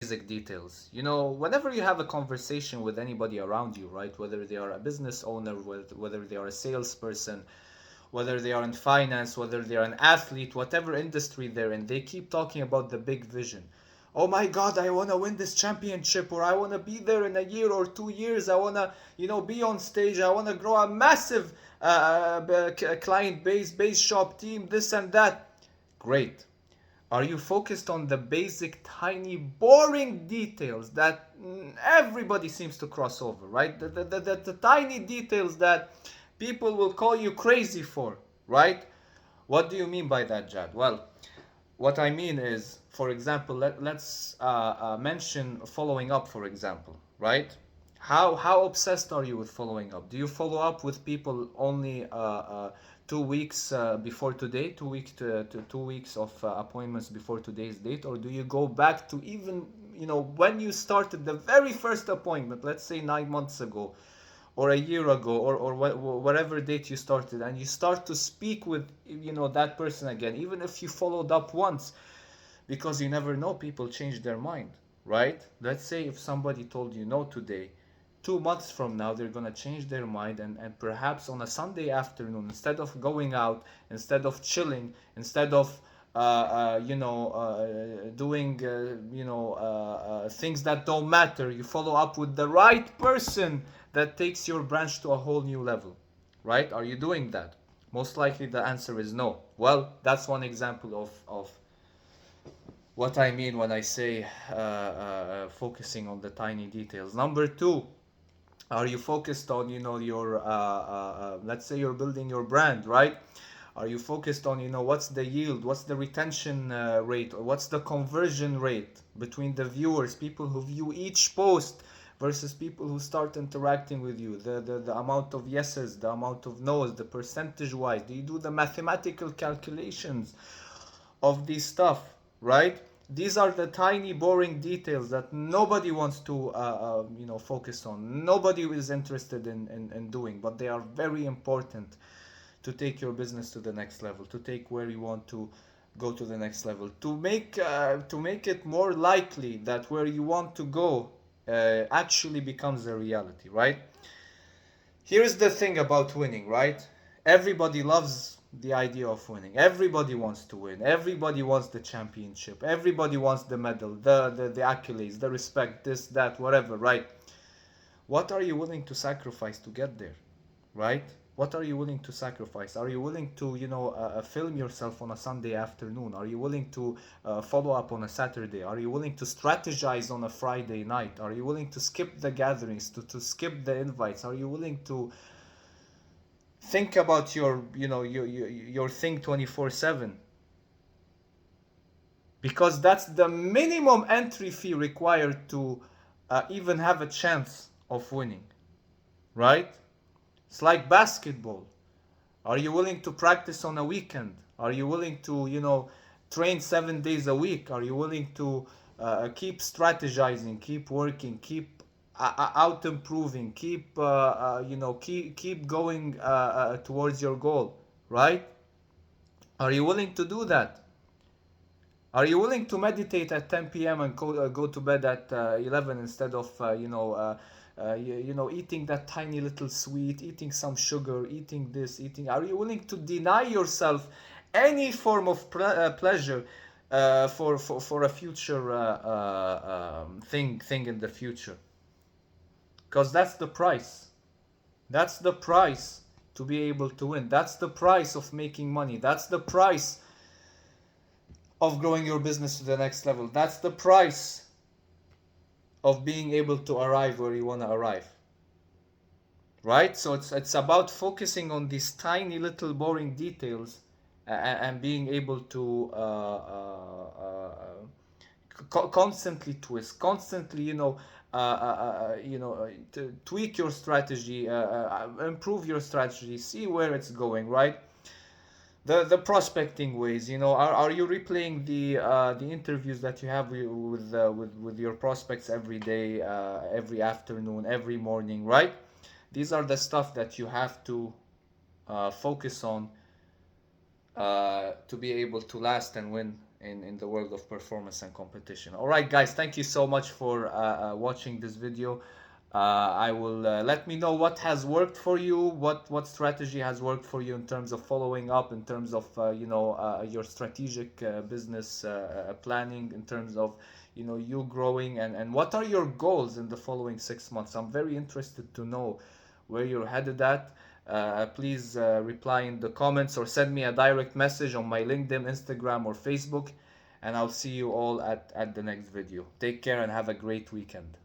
basic details. Whenever you have a conversation with anybody around you, right? Whether they are a business owner, whether they are a salesperson, whether they are in finance, whether they are an athlete, whatever industry they're in, they keep talking about the big vision. Oh my God, I want to win this championship, or I want to be there in a year or 2 years. I want to, be on stage. I want to grow a massive client base shop team, this and that. Great. Are you focused on the basic, tiny, boring details that everybody seems to cross over, right? The tiny details that people will call you crazy for, right? What do you mean by that, Jad? Well, what I mean is, for example, let's mention following up, for example, right? How obsessed are you with following up? Do you follow up with people only 2 weeks before today, 2 weeks to 2 weeks of appointments before today's date, or do you go back to even when you started the very first appointment, let's say 9 months ago, or a year ago, or whatever date you started, and you start to speak with that person again, even if you followed up once, because you never know, people change their mind, right? Let's say if somebody told you no today, 2 months from now they're gonna change their mind, and perhaps on a Sunday afternoon, instead of going out, instead of chilling, instead of doing things that don't matter, you follow up with the right person that takes your branch to a whole new level, right? Are you doing that? Most likely the answer is no. Well, that's one example of what I mean when I say focusing on the tiny details. Number two, are you focused on your let's say you're building your brand, right? Are you focused on what's the yield, what's the retention rate, or what's the conversion rate between the viewers, people who view each post versus people who start interacting with you, the amount of yeses, the amount of no's, the percentage wise? Do you do the mathematical calculations of this stuff, right? These are the tiny, boring details that nobody wants to, focus on. Nobody is interested in doing, but they are very important to take your business to the next level, to take where you want to go to the next level, to make it more likely that where you want to go actually becomes a reality, right? Here's the thing about winning, right? Everybody loves the idea of winning. Everybody wants to win. Everybody wants the championship. Everybody wants the medal, the accolades, the respect, this, that, whatever, right? What are you willing to sacrifice to get there, right? What are you willing to sacrifice? Are you willing to, film yourself on a Sunday afternoon? Are you willing to follow up on a Saturday? Are you willing to strategize on a Friday night? Are you willing to skip the gatherings, to skip the invites? Are you willing to think about your thing 24/7? Because that's the minimum entry fee required to even have a chance of winning, right? It's like basketball. Are you willing to practice on a weekend? Are you willing to, train 7 days a week? Are you willing to keep strategizing, keep working, keep out improving, keep going towards your goal, right? Are you willing to do that? Are you willing to meditate at 10 p.m. and go to bed at 11 instead of eating that tiny little sweet, eating some sugar, eating this, eating? Are you willing to deny yourself any form of pleasure for a future thing in the future? Because that's the price. That's the price to be able to win. That's the price of making money. That's the price of growing your business to the next level. That's the price of being able to arrive where you want to arrive. Right? So it's about focusing on these tiny little boring details and being able to constantly twist, constantly, to tweak your strategy, improve your strategy, see where it's going, right? The prospecting ways, are you replaying the interviews that you have with your prospects every day, every afternoon, every morning, right? These are the stuff that you have to focus on to be able to last and win in the world of performance and competition. All right, guys, thank you so much for watching this video. I will let me know what has worked for you, what strategy has worked for you in terms of following up, in terms of your strategic business planning, in terms of you growing, and what are your goals in the following 6 months. I'm very interested to know where you're headed at. Please reply in the comments or send me a direct message on my LinkedIn, Instagram, or Facebook, and I'll see you all at the next video. Take care and have a great weekend.